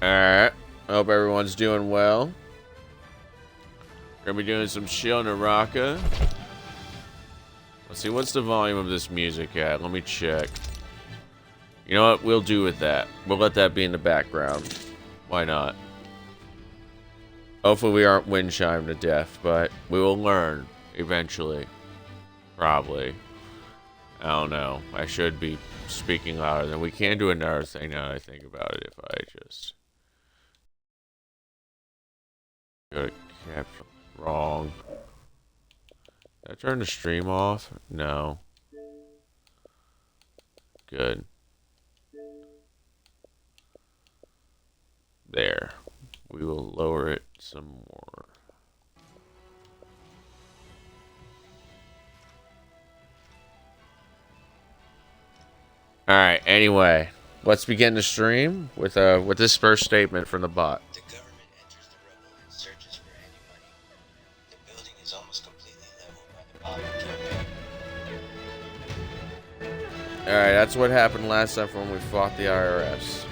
Alright. Hope everyone's doing well. We're gonna be doing some chill Naraka. Let's see, what's the volume of this music at? Let me check. You know what? We'll do with that. We'll let that be in the background. Why not? Hopefully we aren't wind chimed to death, but we will learn eventually. Probably. I don't know. I should be speaking louder. Then we can do another thing now that I think about it if I just go to caption. Wrong. Did I turn the stream off? No. Good. There. We will lower it some more. Alright, anyway. Let's begin the stream with this first statement from the bot. The government enters the rubble and searches for any money. The building is almost completely leveled by the bombing campaign. Alright, that's what happened last time when we fought the IRS.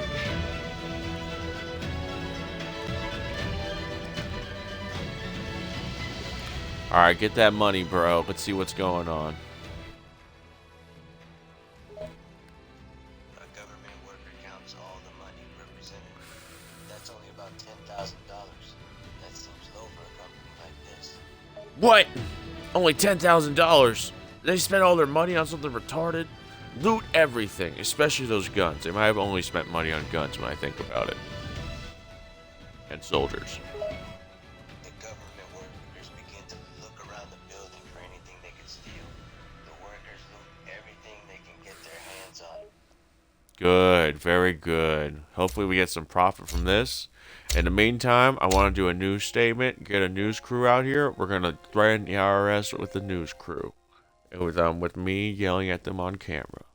Alright, get that money, bro. Let's see what's going on. A government worker counts all the money represented. That's only about $10,000. That seems low for a company like this. What? Only $10,000? They spent all their money on something retarded? Loot everything, especially those guns. They might have only spent money on guns when I think about it. And soldiers. The government workers begin to look around the building for anything they can steal. The workers loot everything they can get their hands on. Good, very good. Hopefully we get some profit from this. In the meantime, I want to do a news statement, get a news crew out here. We're going to threaten the IRS with the news crew. With me yelling at them on camera.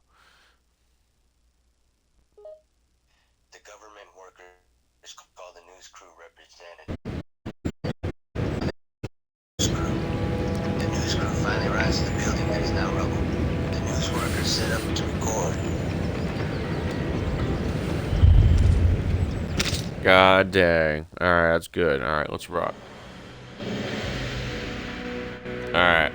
The government workers call the news crew represented. The news crew finally arrives at the building that is now rubble. The news workers set up to record. God dang. Alright, that's good. Alright, let's rock. Alright.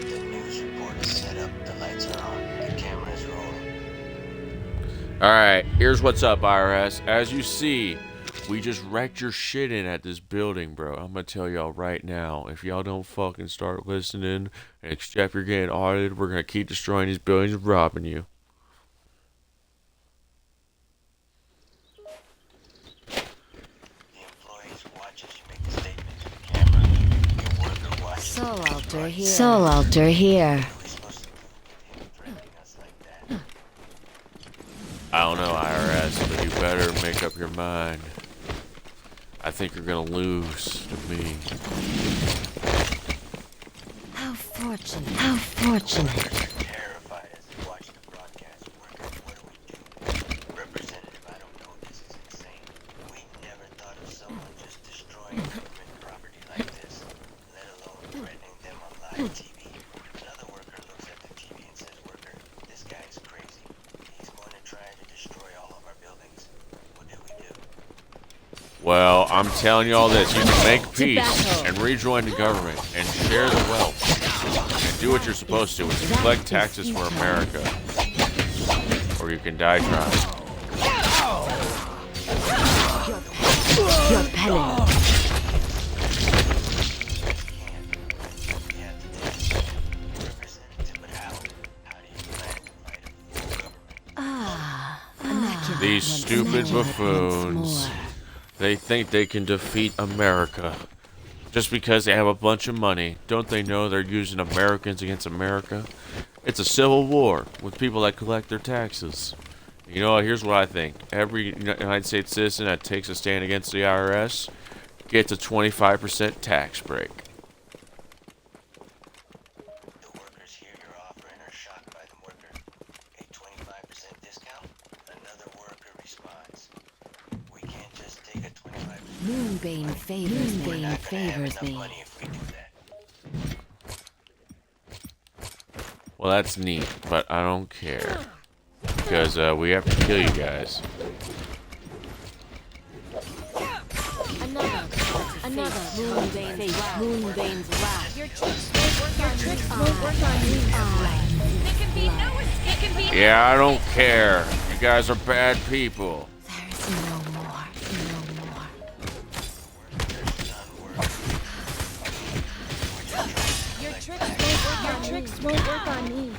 The news report is set up, the lights are on, the camera is rolling. Alright, here's what's up, IRS. As you see, we just wrecked your shit in at this building, bro. I'm gonna tell y'all right now, if y'all don't fucking start listening and accept you're getting audited, we're gonna keep destroying these buildings and robbing you. The employees watch as you make the statement to the camera. Your worker watches. Soul altar here. What are we supposed to do with him threatening us like that? I don't know, IRS, but you better make up your mind. I think you're gonna lose to me. How fortunate. How fortunate. Workers are terrified as they watch the broadcast. Workers, what do we do? Representative, I don't know, this is insane. We never thought of someone just destroying government property like this, let alone threatening them on live TV. Another worker looks at the TV and says, worker, this guy is crazy. He's going to try to destroy all of our buildings. What do we do? Well, I'm telling you all this. You can make peace and rejoin the government and share the wealth. And do what you're supposed to, which is collect taxes for America. Or you can die trying. Your penance. These stupid buffoons. They think they can defeat America. Just because they have a bunch of money. Don't they know they're using Americans against America? It's a civil war with people that collect their taxes. You know, here's what I think. Every United States citizen that takes a stand against the IRS gets a 25% tax break. The workers hear your offer and are shocked by the worker. A 25% discount? Another worker responds. We can't just take a 25%. Moonbane favors me. Money if we do that. Well, that's neat, but I don't care. because we have to kill you guys. Another Moonbane's wrath. Your tricks won't work on me. There can be no escape. Yeah, I don't care. You guys are bad people. There is no more. Your tricks won't work on me.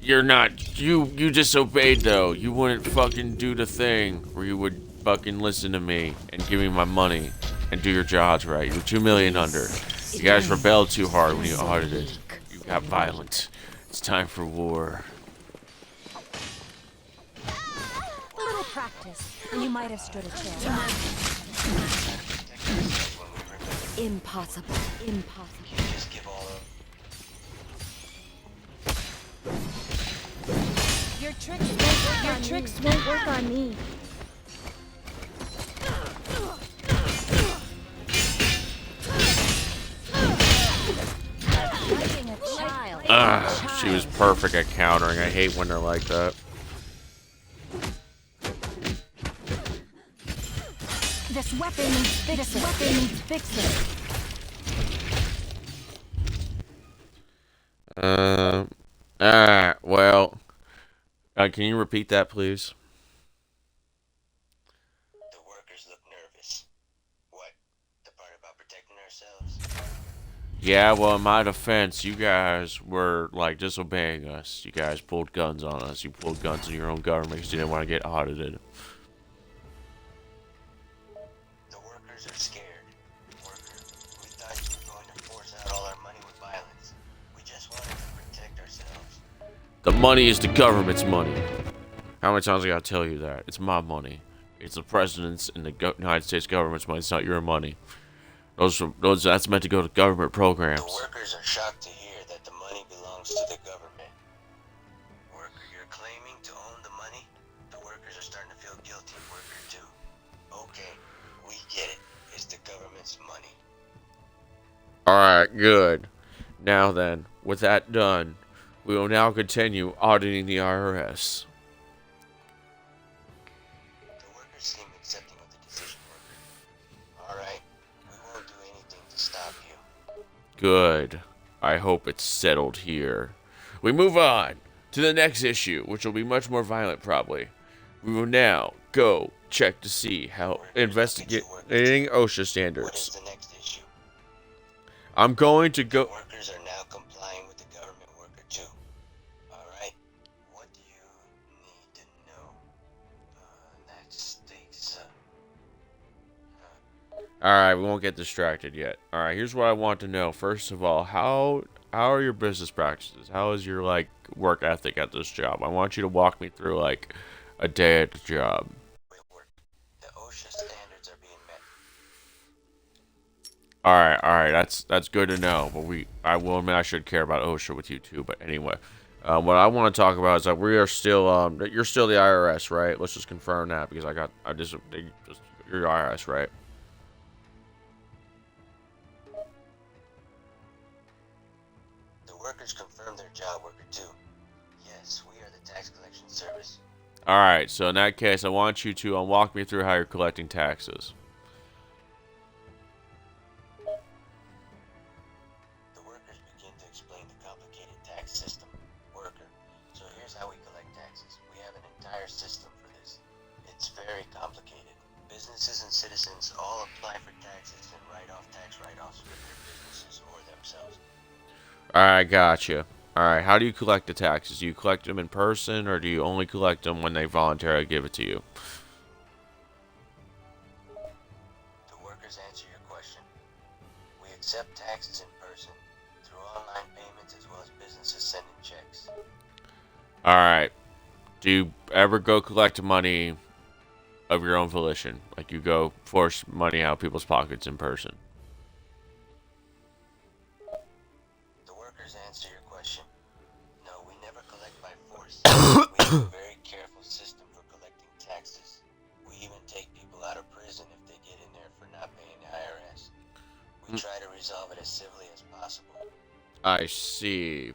You're not. You disobeyed though. You wouldn't fucking do the thing where you would fucking listen to me and give me my money and do your jobs right. You were 2 million under. You guys rebelled too hard when you audited. You got violent. It's time for war. A little practice, and you might have stood a chance. Impossible. Just give all of Your tricks won't work on me. She was perfect at countering. I hate when they're like that. This weapon needs fixing. Well, can you repeat that, please? the workers look nervous. What? The part about protecting ourselves? Yeah, well, in my defense, you guys were, like, disobeying us. You guys pulled guns on us. You pulled guns on your own government because you didn't want to get audited. The workers are scared. Worker, we thought you were going to force out all our money with violence. We just wanted to protect ourselves. The money is the government's money. How many times I gotta tell you that? It's my money. It's the president's and the United States government's money. It's not your money. That's meant to go to government programs. The workers are shocked to hear that the money belongs to the government. Worker, you're claiming to own the money? The workers are starting to feel guilty, worker too. Okay, we get it. It's the government's money. Alright, good. Now then, with that done, we will now continue auditing the IRS. The workers seem accepting of the decision, worker. Alright, we won't do anything to stop you. Good. I hope it's settled here. We move on to the next issue, which will be much more violent, probably. We will now go check to see how investigating OSHA What is standards. the next issue? I'm going to The go. workers are now complying with the government, worker too. Alright, what do you need to know? That stakes. Alright, we won't get distracted yet. Alright, here's what I want to know. First of all, how are your business practices? How is your, like, work ethic at this job? I want you to walk me through, like, a day at the job. Work. The OSHA standards are being met. Alright, that's good to know. But I will admit I should care about OSHA with you too. But anyway, what I want to talk about is that we are still, you're still the IRS, right? Let's just confirm that because you're the IRS, right? The workers confirm their job, worker too. Yes, we are the tax collection service. Alright, so in that case, I want you to walk me through how you're collecting taxes. The workers begin to explain the complicated tax system. Worker, so here's how we collect taxes. We have an entire system for this. It's very complicated. Businesses and citizens all apply for taxes and write off tax write-offs for their businesses or themselves. Alright, gotcha. Alright, how do you collect the taxes? Do you collect them in person, or do you only collect them when they voluntarily give it to you? The workers answer your question. We accept taxes in person through online payments as well as businesses sending checks. Alright. Do you ever go collect money of your own volition? Like you go force money out of people's pockets in person? The workers answer your question. No, we never collect by force. We have a very careful system for collecting taxes. We even take people out of prison if they get in there for not paying the IRS. We try to resolve it as civilly as possible. I see.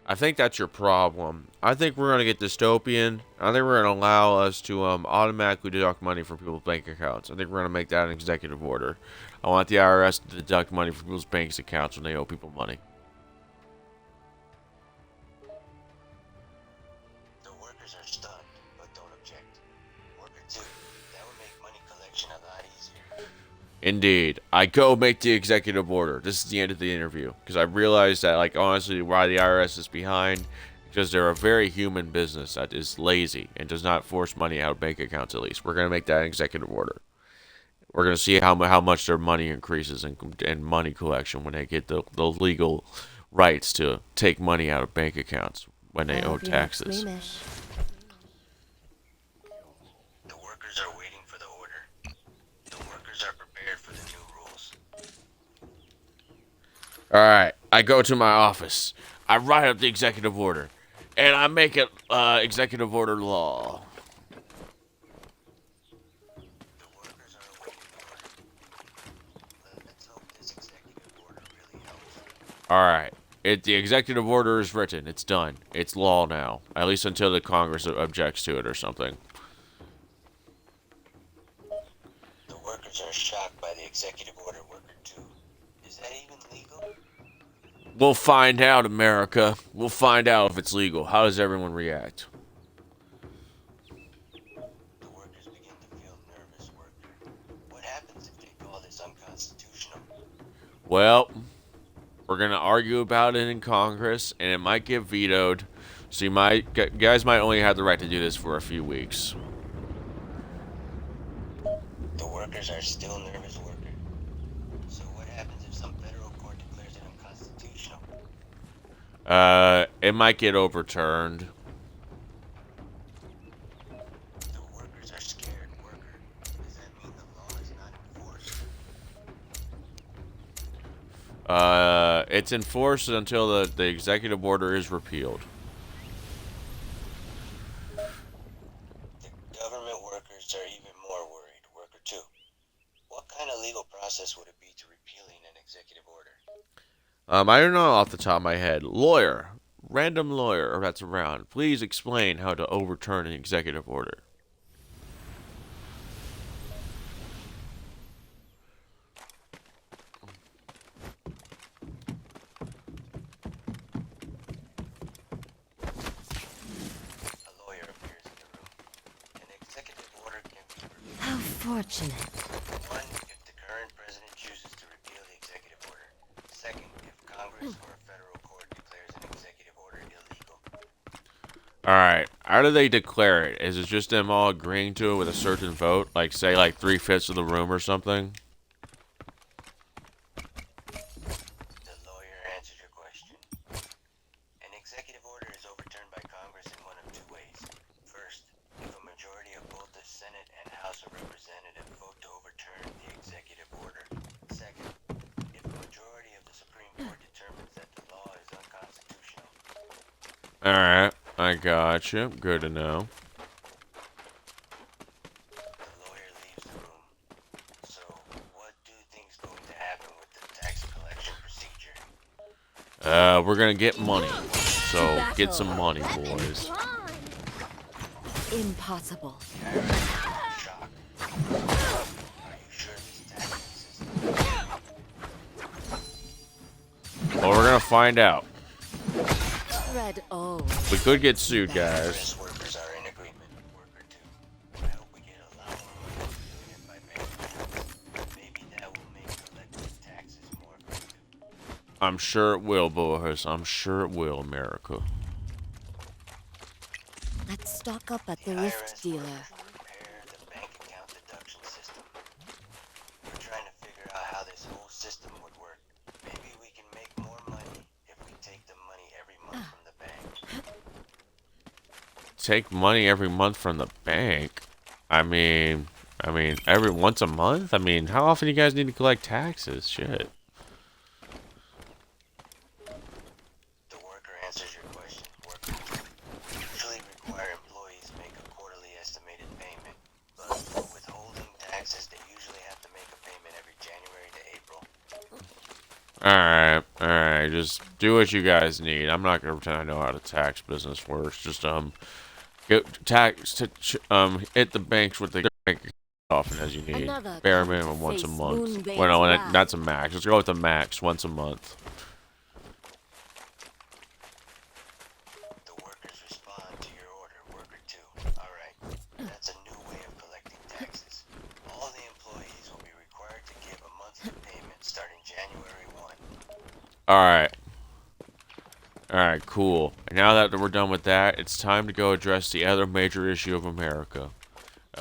I think that's your problem. I think we're gonna get dystopian. I think we're gonna allow us to automatically deduct money from people's bank accounts. I think we're gonna make that an executive order. I want the IRS to deduct money from people's bank accounts when they owe people money. The workers are stunned, but don't object. Worker 2, that would make money collection a lot easier. Indeed. I go make the executive order. This is the end of the interview. Because I realized that, like, honestly, why the IRS is behind. Because they're a very human business that is lazy and does not force money out of bank accounts, at least. We're going to make that an executive order. We're going to see how much their money increases in money collection when they get the legal rights to take money out of bank accounts when they owe taxes. The workers are waiting for the order. The workers are prepared for the new rules. Alright, I go to my office. I write up the executive order. And I make it executive order law. The workers are awaiting the order. Let's hope this executive order really helps. Alright. The executive order is written. It's done. It's law now. At least until the Congress objects to it or something. The workers are shocked by the executive order. Worker 2. Is that even legal? We'll find out, America. We'll find out if it's legal. How does everyone react? The workers begin to feel nervous, worker. What happens if they call this unconstitutional? Well, we're going to argue about it in Congress, and it might get vetoed. So guys might only have the right to do this for a few weeks. The workers are still nervous, worker. So what happens if some federal court declares it unconstitutional? It might get overturned. The workers are scared, worker. Does that mean the law is not enforced? It's enforced until the executive order is repealed. The government workers are even more worried, worker 2. What kind of legal process would it be to repealing an executive order? I don't know off the top of my head. Lawyer. Random lawyer that's around. Please explain how to overturn an executive order. A lawyer appears in the room. An executive order can be repealed. How fortunate. 1, if the current president chooses to repeal the executive order. 2nd, if Congress or a federal court declares an executive order illegal. Alright, how do they declare it? Is it just them all agreeing to it with a certain vote? Like, say, like 3/5 of the room or something? The lawyer answered your question. An executive order is overturned by Congress in one of two ways. First, if a majority of both the Senate and House of Representatives vote to overturn the executive order. Second, if a majority of the Supreme Court determines that the law is unconstitutional. Alright, I gotcha. Good to know. The lawyer leaves the room. So, what do you think's going to happen with the tax collection procedure? We're gonna get money. So, get some money, boys. Impossible. Shock. Are you sure this tax system? Well, we're gonna find out. Red O. We could get sued, guys. Service workers are in agreement. Worker 2. I hope we get a lot more money for doing it by bank. Maybe that will make collecting taxes more effective. I'm sure it will, boys. I'm sure it will, America. Let's stock up at the IRS rift dealer. workers will prepare the bank account deduction system. We're trying to figure out how this whole system would work. Maybe we can make more money if we take the money every month from the bank. Take money every month from the bank? I mean, every once a month? I mean, how often do you guys need to collect taxes? Shit. The worker answers your question. Worker 2. Usually require employees make a quarterly estimated payment, but for withholding taxes, they usually have to make a payment every January to April. Alright, Alright, just do what you guys need. I'm not gonna pretend I know how the tax business works. Just get tax hit the banks with the bank as often as you need. Another Bare come to minimum once a face month. Moonbane's Well, no, wrath. that's a max. Let's go with the max once a month. The workers respond to your order, worker 2. Alright, that's a new way of collecting taxes. All the employees will be required to give a monthly payment starting January 1. Alright. Alright, cool. And now that we're done with that, it's time to go address the other major issue of America.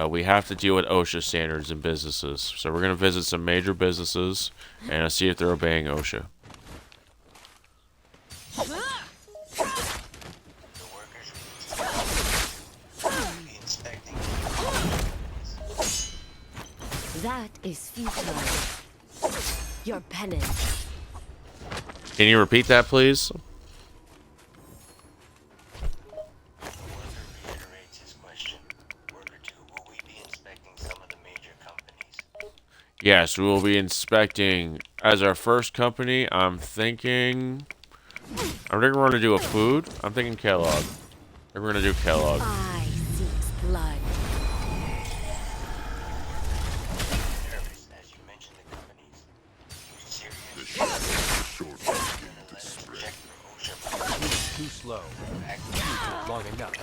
We have to deal with OSHA standards in businesses. So we're going to visit some major businesses and see if they're obeying OSHA. The workers will be inspecting. That is futile. Your penance. Can you repeat that, please? The worker reiterates his question. Worker 2, will we be inspecting some of the major companies? Yes, we will be inspecting. As our first company, I'm thinking we're going to do a food. I'm thinking Kellogg. We're going to do Kellogg. I seeks blood. Nervous as you mentioned the companies. You serious? You're gonna let us check for OSHA. Too slow. Long enough.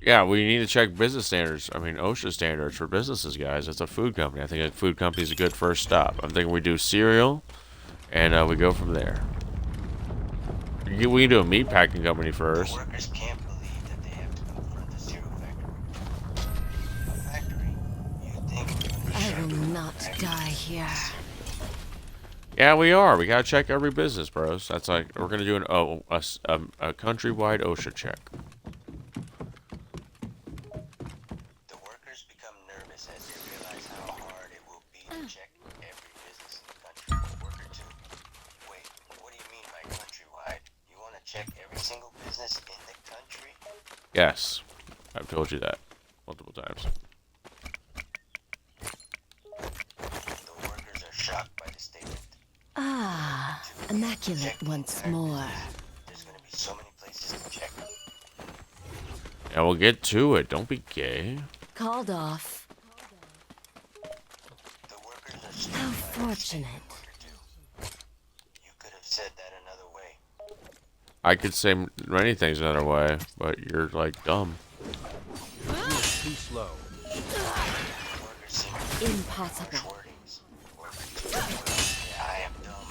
Yeah, we need to check business standards. I mean, OSHA standards for businesses, guys. It's a food company. I think a food company is a good first stop. I'm thinking we do cereal, and we go from there. We can do a meat packing company The first. workers can't believe that they have to confront the cereal factory. A factory? You think I will not die here. Yeah, we are. We gotta check every business, bros. That's like we're gonna do a countrywide OSHA check. the workers become nervous as they realize how hard it will be to check every business in the country. Worker 2, wait, what do you mean by countrywide? You want to check every single business in the country? Yes, I've told you that multiple times. The workers are shocked by the statement. Ah, immaculate once more. There's going to be so many places to check. Yeah, we'll get to it. Don't be gay. Called off. The workers are How stunned by the fortunate. statement, worker 2. You could have said that another way. I could say many things another way, but you're like dumb. Too slow. The workers seem to Impossible. wordings. Worker 2, yeah, I am dumb.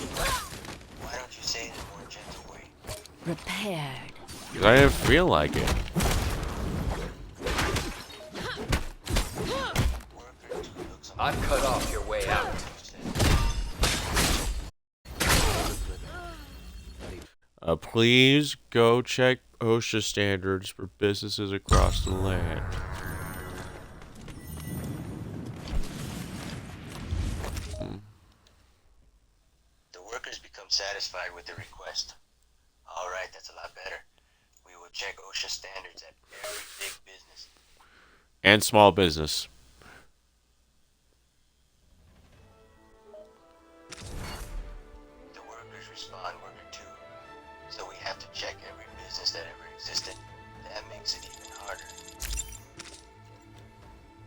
Why don't you say it in a more gentle way? Repaired. Cause I didn't feel like it. Worker 2 looks I've cut off your way out. Please go check OSHA standards for businesses across the land. The workers become satisfied with the request. Alright, that's a lot better. We will check OSHA standards at every big business. And small business. The workers respond, worker 2. So we have to check every business that ever existed. That makes it even harder.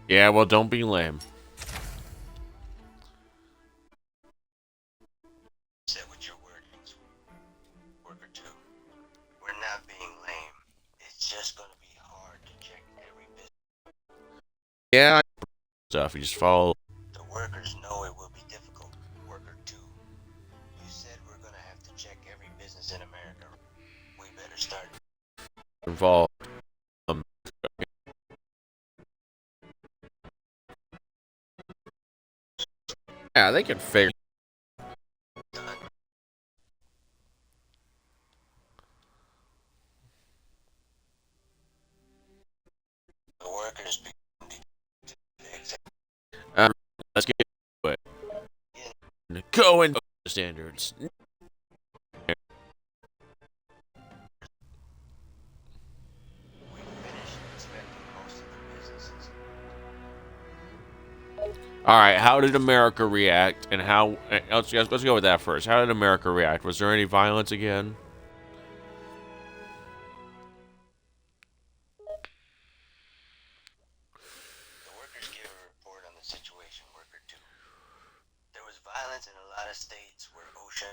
Yeah, well, don't be lame. Set with your wordings. Worker 2. We're not being lame. It's just gonna be hard to check every business. Yeah. Stuff. You just follow. The workers know it will be difficult. Worker 2. You said we're gonna have to check every business in America. We better start. Involved. Yeah, they can figure. The workers begin Let's get to it. Go and standards. We've finished inspecting most of the businesses. All right, how did America react, and how? Let's go with that first. How did America react? Was there any violence again? The workers gave a report on the situation, worker 2. There was violence in a lot of states where OSHA